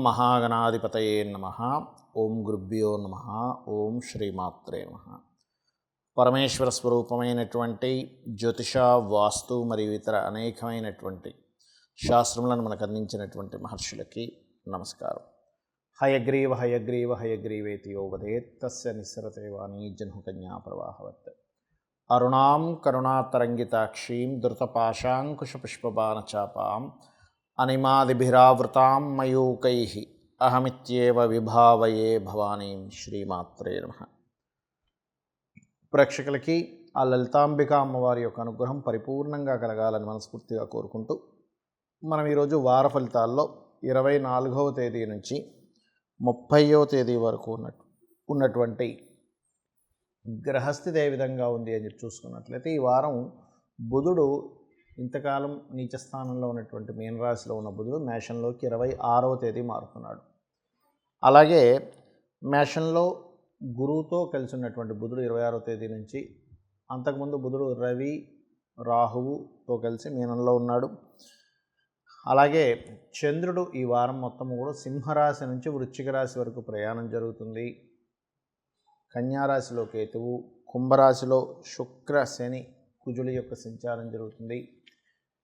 మహాగణాధిపతయే నమః. ఓం గురుభ్యో నమః. ఓం శ్రీమాత్రే నమః. పరమేశ్వర స్వరూపమైనటువంటి జ్యోతిష, వాస్తు మరియు ఇతర అనేకమైనటువంటి శాస్త్రములను మనకు అందించినటువంటి మహర్షులకి నమస్కారం. హయగ్రీవ హయగ్రీవ హయగ్రీవేతి యో వదేత్ తస్య నిస్సరతే వాణీ జహ్నుకన్యా ప్రవాహవత్. అరుణాం కరుణాతరంగితాక్షీం ధృతపాశాంకుశపుష్పబాణచాపాం అనిమాదిభిరావృతాం మయూకైః అహమిత్యేవ విభావయే భవానీం. శ్రీమాత్రే నమః. ప్రేక్షకులకి ఆ లలితాంబిక అమ్మవారి యొక్క అనుగ్రహం పరిపూర్ణంగా కలగాలని మనస్ఫూర్తిగా కోరుకుంటూ మనం ఈరోజు వార ఫలితాల్లో 24వ తేదీ నుంచి 30వ తేదీ వరకు ఉన్నటువంటి గ్రహస్థితి ఏ విధంగా ఉంది అని చెప్పి చూసుకున్నట్లయితే, ఈ వారం బుధుడు ఇంతకాలం నీచస్థానంలో ఉన్నటువంటి మీనరాశిలో ఉన్న బుధుడు మేషంలోకి 26వ తేదీ మారుతున్నాడు. అలాగే మేషంలో గురువుతో కలిసి ఉన్నటువంటి బుధుడు 26వ తేదీ నుంచి, అంతకుముందు బుధుడు రవి రాహువుతో కలిసి మీనంలో ఉన్నాడు. అలాగే చంద్రుడు ఈ వారం మొత్తం కూడా సింహరాశి నుంచి వృశ్చిక రాశి వరకు ప్రయాణం జరుగుతుంది. కన్యారాశిలో కేతువు, కుంభరాశిలో శుక్ర శని కుజుల యొక్క సంచారం జరుగుతుంది.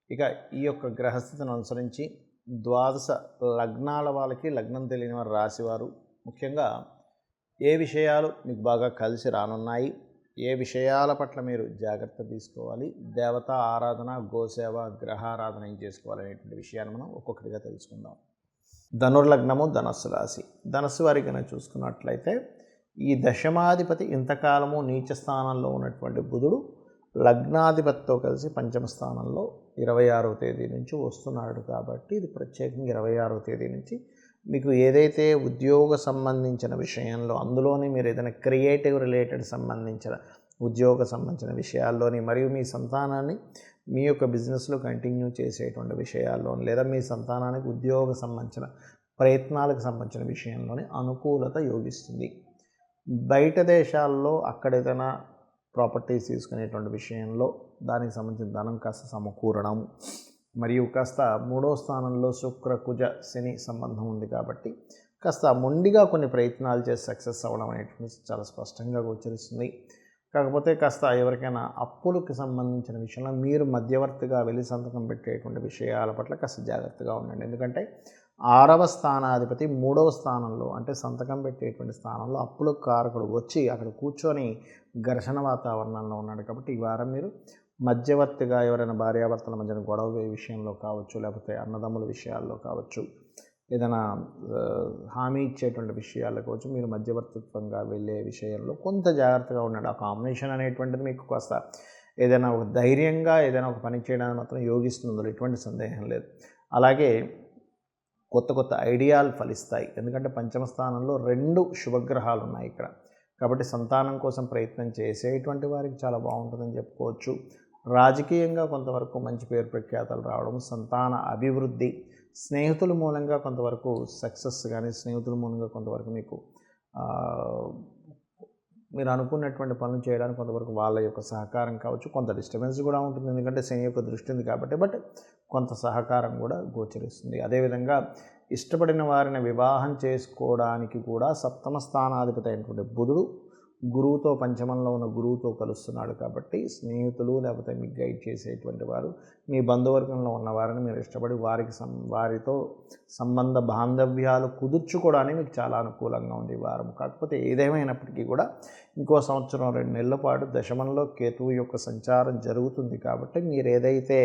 ఇక ఈ యొక్క గ్రహస్థితిని అనుసరించి ద్వాదశ లగ్నాల వాళ్ళకి, లగ్నం తెలియని వారి రాశివారు ముఖ్యంగా ఏ విషయాలు మీకు బాగా కలిసి రానున్నాయి, ఏ విషయాల పట్ల మీరు జాగ్రత్త తీసుకోవాలి, దేవతా ఆరాధన, గోసేవ, గ్రహారాధన ఏం చేసుకోవాలనేటువంటి విషయాన్ని మనం ఒక్కొక్కటిగా తెలుసుకుందాం. ధనుర్లగ్నము ధనస్సు రాశి. ధనస్సు వారికి కనుక చూసుకున్నట్లయితే, ఈ దశమాధిపతి ఇంతకాలము నీచ స్థానంలో ఉన్నటువంటి బుధుడు లగ్నాధిపతితో కలిసి పంచమ స్థానంలో 26వ తేదీ నుంచి వస్తున్నాడు. కాబట్టి ఇది ప్రత్యేకంగా 26వ తేదీ నుంచి మీకు ఏదైతే ఉద్యోగ సంబంధించిన విషయంలో, అందులోని మీరు ఏదైనా క్రియేటివ్ రిలేటెడ్ సంబంధించిన ఉద్యోగ సంబంధించిన విషయాల్లోని, మరియు మీ సంతానాన్ని మీ యొక్క బిజినెస్లో కంటిన్యూ చేసేటువంటి విషయాల్లోని, లేదా మీ సంతానానికి ఉద్యోగ సంబంధించిన ప్రయత్నాలకు సంబంధించిన విషయంలోని అనుకూలత యోగిస్తుంది. బయట దేశాల్లో అక్కడ ఏదైనా ప్రాపర్టీస్ తీసుకునేటువంటి విషయంలో దానికి సంబంధించిన ధనం కాస్త సమకూరడం, మరియు కాస్త 3వ స్థానంలో శుక్ర కుజ శని సంబంధం ఉంది కాబట్టి కాస్త మొండిగా కొన్ని ప్రయత్నాలు చేసి సక్సెస్ అవ్వడం అనేటువంటి చాలా స్పష్టంగా గోచరిస్తుంది. కాకపోతే కాస్త ఎవరికైనా అప్పులకు సంబంధించిన విషయంలో మీరు మధ్యవర్తిగా వెళ్ళి సంతకం పెట్టేటువంటి విషయాల పట్ల కాస్త జాగ్రత్తగా ఉండండి. ఎందుకంటే 6వ స్థానాధిపతి 3వ స్థానంలో, అంటే సంతకం పెట్టేటువంటి స్థానంలో అప్పుల కారకుడు వచ్చి అక్కడ కూర్చొని ఘర్షణ వాతావరణంలో ఉన్నాడు. కాబట్టి ఈ వారం మీరు మధ్యవర్తిగా ఎవరైనా భార్యాభర్తల మధ్యన గొడవ విషయంలో కావచ్చు, లేకపోతే అన్నదమ్ముల విషయాల్లో కావచ్చు, ఏదైనా హామీ ఇచ్చేటువంటి విషయాల్లో కావచ్చు, మీరు మధ్యవర్తిత్వంగా వెళ్ళే విషయంలో కొంత జాగ్రత్తగా ఉండండి. ఆ కాంబినేషన్ అనేటువంటిది మీకు కాస్త ఏదైనా ఒక ధైర్యంగా ఏదైనా ఒక పని చేయడానికి మాత్రం యోగిస్తుందో ఎటువంటి సందేహం లేదు. అలాగే కొత్త కొత్త ఐడియాలు ఫలిస్తాయి. ఎందుకంటే పంచమ స్థానంలో 2 శుభగ్రహాలు ఉన్నాయి ఇక్కడ. కాబట్టి సంతానం కోసం ప్రయత్నం చేసేటువంటి వారికి చాలా బాగుంటుందని చెప్పుకోవచ్చు. రాజకీయంగా కొంతవరకు మంచి పేరు ప్రఖ్యాతలు రావడం, సంతాన అభివృద్ధి, స్నేహితుల మూలంగా కొంతవరకు సక్సెస్ కానీ, స్నేహితుల మూలంగా కొంతవరకు మీకు మీరు అనుకున్నటువంటి పనులు చేయడానికి కొంతవరకు వాళ్ళ యొక్క సహకారం కావచ్చు. కొంత డిస్టర్బెన్స్ కూడా ఉంటుంది, ఎందుకంటే శని యొక్క దృష్టి ఉంది కాబట్టి. బట్ కొంత సహకారం కూడా గోచరిస్తుంది. అదేవిధంగా ఇష్టపడిన వారిని వివాహం చేసుకోవడానికి కూడా 7వ స్థానాధిపతి అయినటువంటి బుధుడు గురువుతో, పంచమంలో ఉన్న గురువుతో కలుస్తున్నాడు. కాబట్టి స్నేహితులు, లేకపోతే మీకు గైడ్ చేసేటువంటి వారు, మీ బంధువర్గంలో ఉన్న వారిని మీరు ఇష్టపడి వారితో సంబంధ బాంధవ్యాలు కుదుర్చుకోవడానికి మీకు చాలా అనుకూలంగా ఉంది ఈ వారం. కాకపోతే ఏదేమైనప్పటికీ కూడా ఇంకో సంవత్సరం 2 నెలల పాటు దశమంలో కేతువు యొక్క సంచారం జరుగుతుంది. కాబట్టి మీరు ఏదైతే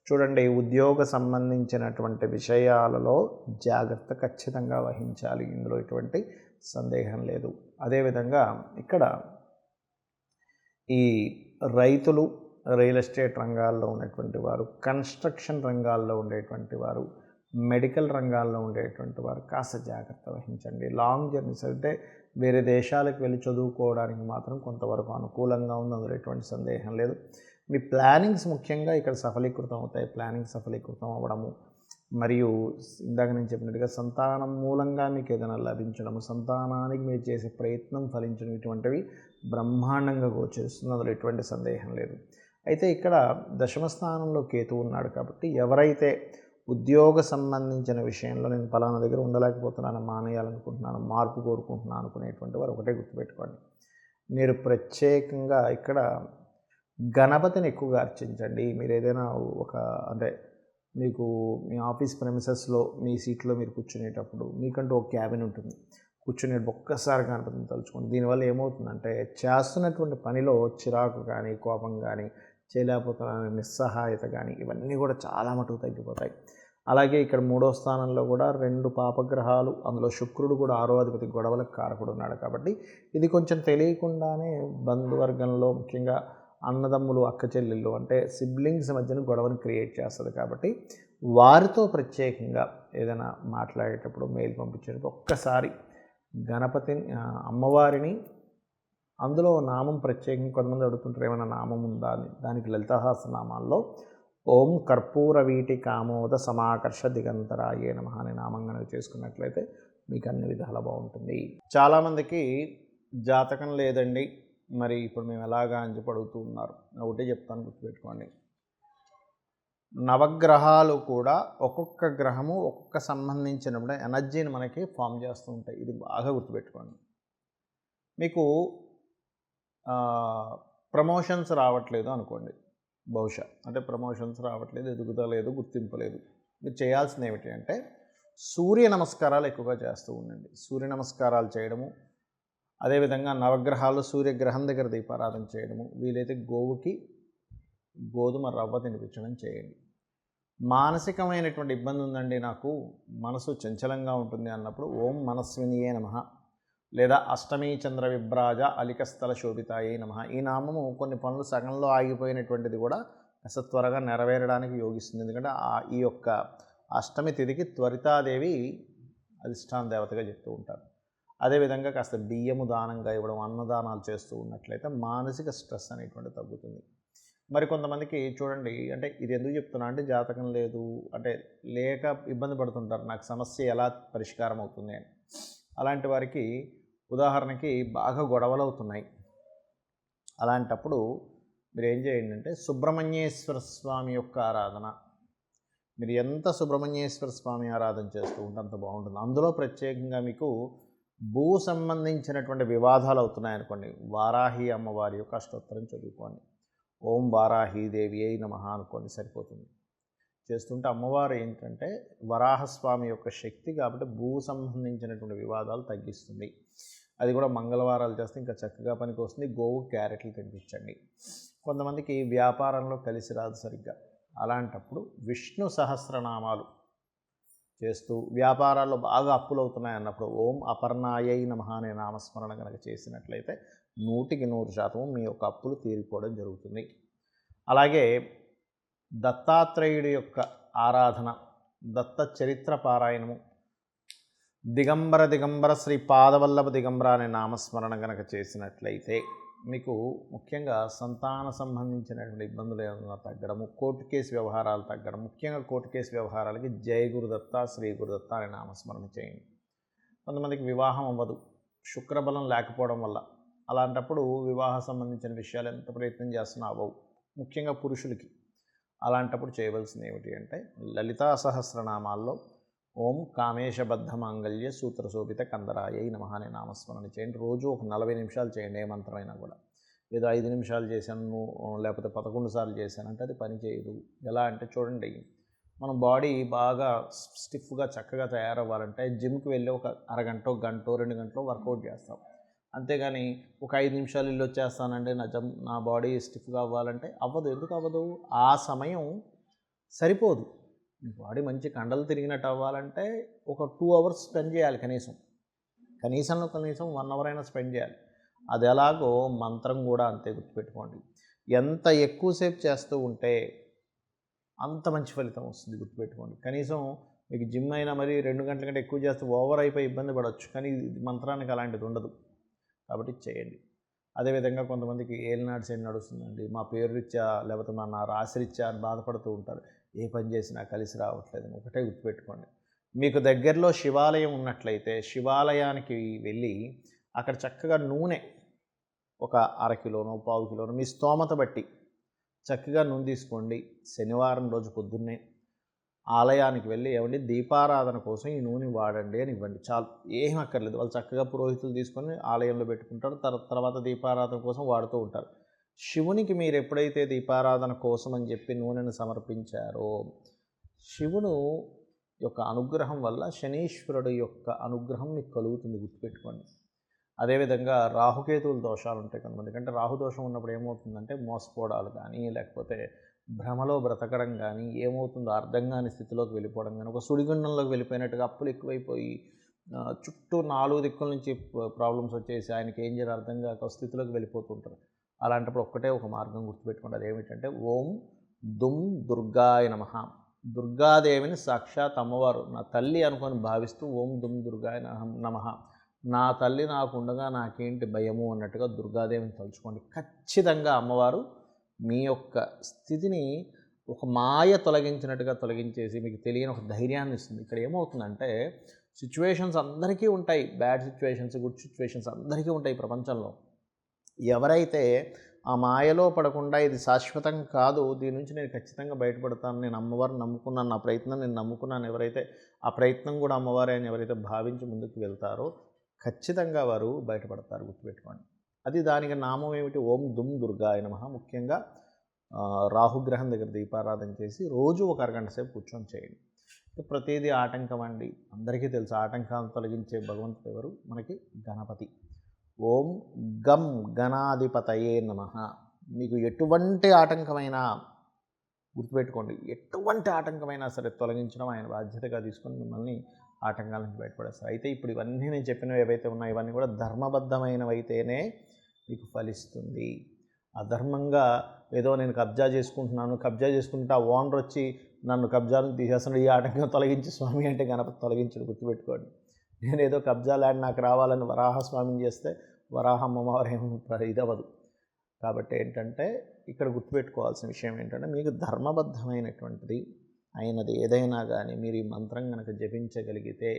చూడండి, ఉద్యోగ సంబంధించినటువంటి విషయాలలో జాగ్రత్త ఖచ్చితంగా వహించాలి. ఇందులో ఎటువంటి సందేహం లేదు. అదేవిధంగా ఇక్కడ ఈ రైతులు, రియల్ ఎస్టేట్ రంగాల్లో ఉన్నటువంటి వారు, కన్స్ట్రక్షన్ రంగాల్లో ఉండేటువంటి వారు, మెడికల్ రంగాల్లో ఉండేటువంటి వారు కాస్త జాగ్రత్త వహించండి. లాంగ్ జర్నీస్ అంటే వేరే దేశాలకు వెళ్ళి చదువుకోవడానికి మాత్రం కొంతవరకు అనుకూలంగా ఉంది, అందులో ఎటువంటి సందేహం లేదు. మీ ప్లానింగ్స్ ముఖ్యంగా ఇక్కడ సఫలీకృతం అవుతాయి. ప్లానింగ్ సఫలీకృతం అవ్వడము, మరియు ఇందాక నేను చెప్పినట్టుగా సంతానం మూలంగా మీకు ఏదైనా లభించడము, సంతానానికి మీరు చేసే ప్రయత్నం ఫలించడం, ఇటువంటివి బ్రహ్మాండంగా గోచరిస్తుంది, అందులో ఎటువంటి సందేహం లేదు. అయితే ఇక్కడ దశమ స్థానంలో కేతు ఉన్నాడు. కాబట్టి ఎవరైతే ఉద్యోగ సంబంధించిన విషయంలో నేను పలానా దగ్గర ఉండలేకపోతున్నాను, మానేయాలనుకుంటున్నాను, మార్పు కోరుకుంటున్నాను అనుకునేటువంటి వారు ఒకటే గుర్తుపెట్టుకోండి, మీరు ప్రత్యేకంగా ఇక్కడ గణపతిని ఎక్కువగా అర్చించండి. మీరు ఏదైనా ఒక అంటే మీకు మీ ఆఫీస్ ప్రెమిసెస్లో మీ సీట్లో మీరు కూర్చునేటప్పుడు మీకంటూ ఒక క్యాబిన్ ఉంటుంది, కూర్చునేటప్పుడు ఒక్కసారి గణపతిని తలుచుకోండి. దీనివల్ల ఏమవుతుందంటే చేస్తున్నటువంటి పనిలో చిరాకు కానీ, కోపం కానీ, చేయలేకపోతున్న నిస్సహాయత కానీ ఇవన్నీ కూడా చాలా మటుకు తగ్గిపోతాయి. అలాగే ఇక్కడ 3వ స్థానంలో కూడా 2 పాపగ్రహాలు, అందులో శుక్రుడు కూడా 6వ అధిపతి, గొడవలకు కారకుడు ఉన్నాడు. కాబట్టి ఇది కొంచెం తెలియకుండానే బంధువర్గంలో ముఖ్యంగా అన్నదమ్ములు, అక్క చెల్లెళ్ళు అంటే సిబ్లింగ్స్ మధ్యన గొడవను క్రియేట్ చేస్తుంది. కాబట్టి వారితో ప్రత్యేకంగా ఏదైనా మాట్లాడేటప్పుడు, మెయిల్ పంపించేటప్పుడు ఒక్కసారి గణపతిని, అమ్మవారిని, అందులో నామం ప్రత్యేకంగా కొంతమంది అడుగుతుంటారు ఏమైనా నామం ఉందా అని. దానికి లలితా సహస్రనామాల్లో ఓం కర్పూర వీటి కామోద సమాకర్ష దిగంతరాయే నమః అనే నామం కనుక చేసుకున్నట్లయితే మీకు అన్ని విధాలా బాగుంటుంది. చాలామందికి జాతకం లేదండి, మరి ఇప్పుడు మేము ఎలాగా అని చెప్పి అడుగుతూ ఉన్నారు. ఒకటే చెప్తాను, గుర్తుపెట్టుకోండి. నవగ్రహాలు కూడా ఒక్కొక్క గ్రహము ఒక్కొక్క సంబంధించిన ఎనర్జీని మనకి ఫామ్ చేస్తూ ఉంటాయి. ఇది బాగా గుర్తుపెట్టుకోండి. మీకు ప్రమోషన్స్ రావట్లేదు అనుకోండి, బహుశా అంటే ప్రమోషన్స్ రావట్లేదు, ఎదుగుదలేదు, గుర్తింపు లేదు. మీరు చేయాల్సింది ఏమిటి అంటే సూర్య నమస్కారాలు ఎక్కువగా చేస్తూ ఉండండి. సూర్య నమస్కారాలు చేయడము, అదేవిధంగా నవగ్రహాలు సూర్యగ్రహం దగ్గర దీపారాధన చేయడము, వీలైతే గోవుకి గోధుమ రవ్వ తినిపించడం చేయండి. మానసికమైనటువంటి ఇబ్బంది ఉందండి, నాకు మనసు చంచలంగా ఉంటుంది అన్నప్పుడు ఓం మనస్వినియే నమః లేదా అష్టమీ చంద్ర విభ్రాజ అలికస్థల శోభితాయే నమః, ఈ నామము కొన్ని పనులు సగంలో ఆగిపోయినటువంటిది కూడా కాస్త త్వరగా నెరవేరడానికి యోగిస్తుంది. ఎందుకంటే ఈ యొక్క అష్టమి తిథికి త్వరితాదేవి అధిష్టాన దేవతగా చెప్తూ ఉంటారు. అదేవిధంగా కాస్త బియ్యము దానంగా ఇవ్వడం, అన్నదానాలు చేస్తూ ఉన్నట్లయితే మానసిక స్ట్రెస్ అనేటువంటి తగ్గుతుంది. మరి కొంతమందికి చూడండి, అంటే ఇది ఎందుకు చెప్తున్నా అంటే జాతకం లేదు అంటే లేక ఇబ్బంది పడుతుంటారు, నాకు సమస్య ఎలా పరిష్కారం అవుతుంది అని. అలాంటి వారికి ఉదాహరణకి బాగా గొడవలు అవుతున్నాయి. అలాంటప్పుడు మీరు ఏం చేయండి అంటే సుబ్రహ్మణ్యేశ్వర స్వామి యొక్క ఆరాధన, మీరు ఎంత సుబ్రహ్మణ్యేశ్వర స్వామి ఆరాధన చేస్తూ ఉంటే అంత బాగుంటుంది. అందులో ప్రత్యేకంగా మీకు భూ సంబంధించినటువంటి వివాదాలు అవుతున్నాయనుకోండి, వారాహి అమ్మవారి యొక్క అష్టోత్తరం చదువుకోండి. ఓం వారాహీదేవి అయి నమః అనుకోండి, సరిపోతుంది. చేస్తుంటే అమ్మవారు ఏంటంటే వరాహస్వామి యొక్క శక్తి కాబట్టి భూ సంబంధించినటువంటి వివాదాలు తగ్గిస్తుంది. అది కూడా మంగళవారాలు చేస్తే ఇంకా చక్కగా పనికి వస్తుంది. గోవు క్యారెట్లు తినిపించండి. కొంతమందికి వ్యాపారంలో కలిసి రాదు సరిగ్గా, అలాంటప్పుడు విష్ణు సహస్రనామాలు చేస్తూ వ్యాపారాల్లో బాగా అప్పులు అవుతున్నాయి అన్నప్పుడు ఓం అపర్ణాయై నమః అనే నామస్మరణ కనుక చేసినట్లయితే 100% మీ యొక్క అప్పులు తీరిపోవడం జరుగుతుంది. అలాగే దత్తాత్రేయుడి యొక్క ఆరాధన, దత్త చరిత్ర పారాయణము, దిగంబర దిగంబర శ్రీ పాదవల్లభ దిగంబర అనే నామస్మరణ కనుక చేసినట్లయితే మీకు ముఖ్యంగా సంతాన సంబంధించినటువంటి ఇబ్బందులు ఏమైనా తగ్గడము, కోర్టు కేసు వ్యవహారాలు తగ్గడం, ముఖ్యంగా కోర్టు కేసు వ్యవహారాలకి జయ గురుదత్త, శ్రీ గురుదత్త అనే నామస్మరణ చేయండి. కొంతమందికి వివాహం అవ్వదు, శుక్రబలం లేకపోవడం వల్ల. అలాంటప్పుడు వివాహ సంబంధించిన విషయాలు ఎంత ప్రయత్నం చేస్తున్నా అవ్వవు, ముఖ్యంగా పురుషులకి. అలాంటప్పుడు చేయవలసింది ఏమిటి అంటే లలితా సహస్రనామాల్లో ఓం కామేశబద్ధ మాంగళ్య సూత్రశోభిత కందరాయై నమః అనే నామస్మరణ చేయండి. రోజు ఒక 40 నిమిషాలు చేయండి. ఏ మంత్రమైనా కూడా. ఏదో 5 నిమిషాలు చేశాను లేకపోతే 11 సార్లు చేశానంటే అది పని చేయదు. ఎలా అంటే చూడండి, మన బాడీ బాగా స్టిఫ్గా చక్కగా తయారవ్వాలంటే జిమ్కి వెళ్ళి ఒక అరగంట, గంట, 2 గంటలు వర్కౌట్ చేస్తాం. అంతేగాని ఒక 5 నిమిషాలు ఇల్లు వచ్చేస్తానంటే నా బాడీ స్టిఫ్గా అవ్వాలంటే అవ్వదు. ఎందుకు అవ్వదు? ఆ సమయం సరిపోదు. మీ బాడీ మంచి కండలు తిరిగినట్టు అవ్వాలంటే ఒక 2 అవర్స్ స్పెండ్ చేయాలి కనీసం. కనీసం 1 అవర్ అయినా స్పెండ్ చేయాలి. అది ఎలాగో మంత్రం కూడా అంతే, గుర్తుపెట్టుకోండి. ఎంత ఎక్కువసేపు చేస్తూ ఉంటే అంత మంచి ఫలితం వస్తుంది, గుర్తుపెట్టుకోండి. కనీసం మీకు జిమ్ అయినా మరి 2 గంటల కంటే ఎక్కువ చేస్తే ఓవర్ అయిపోయి ఇబ్బంది పడవచ్చు, కానీ మంత్రానికి అలాంటిది ఉండదు. కాబట్టి చేయండి. అదేవిధంగా కొంతమందికి ఏలినాడు శని నడుస్తుందండి, మా పేరు రీత్యా లేకపోతే నా రాశి రీత్యా అని బాధపడుతూ ఉంటారు. ఏ పని చేసినా కలిసి రావట్లేదని ఒకటే గుర్తుపెట్టుకోండి. మీకు దగ్గరలో శివాలయం ఉన్నట్లయితే శివాలయానికి వెళ్ళి అక్కడ చక్కగా నూనె ఒక 1/2 కిలోనో 1/4 కిలోనో మీ స్తోమత బట్టి చక్కగా నూనె తీసుకోండి. శనివారం రోజు పొద్దున్నే ఆలయానికి వెళ్ళి ఏమండి దీపారాధన కోసం ఈ నూనె వాడండి అని ఇవ్వండి. చాలు, ఏం అక్కర్లేదు. వాళ్ళు చక్కగా పురోహితులు తీసుకొని ఆలయంలో పెట్టుకుంటారు. తర్వాత దీపారాధన కోసం వాడుతూ ఉంటారు. శివునికి మీరు ఎప్పుడైతే దీపారాధన కోసం అని చెప్పి నూనెను సమర్పించారో, శివుడు యొక్క అనుగ్రహం వల్ల శనీశ్వరుడు యొక్క అనుగ్రహం మీకు కలుగుతుంది, గుర్తుపెట్టుకోండి. అదేవిధంగా రాహుకేతువుల దోషాలు ఉంటాయి కొంతమందికి. అంటే రాహుదోషం ఉన్నప్పుడు ఏమవుతుందంటే మోసపోవడాలు కానీ, లేకపోతే భ్రమలో బ్రతకడం కానీ, ఏమవుతుందో అర్థం కాని స్థితిలోకి వెళ్ళిపోవడం కానీ, ఒక సుడిగుండంలోకి వెళ్ళిపోయినట్టుగా అప్పులు ఎక్కువైపోయి చుట్టూ 4 దిక్కుల నుంచి ప్రాబ్లమ్స్ వచ్చేసి ఆయనకి ఏం చేయాలో అర్థం కాక స్థితిలోకి వెళ్ళిపోతుంటారు. అలాంటప్పుడు ఒక్కటే ఒక మార్గం గుర్తుపెట్టుకోండి. అదేమిటంటే ఓం దుం దుర్గాయ నమః. దుర్గాదేవిని సాక్షాత్ అమ్మవారు నా తల్లి అనుకొని భావిస్తూ ఓం దుం దుర్గాయ నమః. నా తల్లి నాకు ఉండగా నాకేంటి భయము అన్నట్టుగా దుర్గాదేవిని తలుచుకోండి. ఖచ్చితంగా అమ్మవారు మీ యొక్క స్థితిని ఒక మాయ తొలగించినట్టుగా తొలగించేసి మీకు తెలియని ఒక ధైర్యాన్ని ఇస్తుంది. ఇక్కడ ఏమవుతుందంటే సిచ్యువేషన్స్ అందరికీ ఉంటాయి, బ్యాడ్ సిచ్యువేషన్స్, గుడ్ సిచ్యువేషన్స్ అందరికీ ఉంటాయి ప్రపంచంలో. ఎవరైతే ఆ మాయలో పడకుండా ఇది శాశ్వతం కాదు, దీని నుంచి నేను ఖచ్చితంగా బయటపడతాను, నేను అమ్మవారిని నమ్ముకున్నాను, నా ప్రయత్నం నేను నమ్ముకున్నాను, ఎవరైతే ఆ ప్రయత్నం కూడా అమ్మవారే అని ఎవరైతే భావించి ముందుకు వెళ్తారో ఖచ్చితంగా వారు బయటపడతారు, గుర్తుపెట్టుకోండి. అది దానికి నామం ఏమిటి? ఓం దుం దుర్గాయ నమః. ముఖ్యంగా రాహుగ్రహం దగ్గర దీపారాధన చేసి రోజు ఒక అరగంట సేపు కూర్చొని చేయండి. ప్రతిదీ ఆటంకం అండి, అందరికీ తెలుసు. ఆటంకాలను తొలగించే భగవంతుడు ఎవరు? మనకి గణపతి. ఓం గం గణాధిపతయే నమః. మీకు ఎటువంటి ఆటంకమైనా గుర్తుపెట్టుకోండి, ఎటువంటి ఆటంకమైనా సరే తొలగించడం ఆయన బాధ్యతగా తీసుకొని మిమ్మల్ని ఆటంకాల నుంచి బయటపడేస్తారు. అయితే ఇప్పుడు ఇవన్నీ నేను చెప్పినవి ఏవైతే ఉన్నాయో ఇవన్నీ కూడా ధర్మబద్ధమైనవైతేనే మీకు ఫలిస్తుంది. అధర్మంగా ఏదో నేను కబ్జా చేసుకుంటున్నాను, కబ్జా చేసుకుంటే ఆ ఓనర్ వచ్చి నన్ను కబ్జాలను తీసేస్తున్నాడు, ఈ ఆటంకం తొలగించి స్వామి అంటే గణపతి తొలగించడు, గుర్తుపెట్టుకోండి. నేను ఏదో కబ్జా ల్యాండ్ నాకు రావాలని వరాహస్వామిని చేస్తే వరాహ అమ్మవారు ఏమి ఇదవదు. కాబట్టి ఏంటంటే ఇక్కడ గుర్తుపెట్టుకోవాల్సిన విషయం ఏంటంటే మీకు ధర్మబద్ధమైనటువంటిది అయినది ఏదైనా కానీ మీరు ఈ మంత్రం కనుక జపించగలిగితే,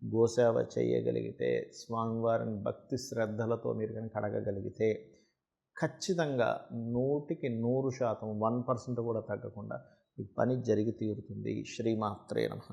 గోసేవ చేయగలిగితే, స్వామివారిని భక్తి శ్రద్ధలతో మీరు కనుక అడగగలిగితే ఖచ్చితంగా 100కి 100% 1% కూడా తగ్గకుండా ఈ పని జరిగి తీరుతుంది. శ్రీమాత్రే నమః.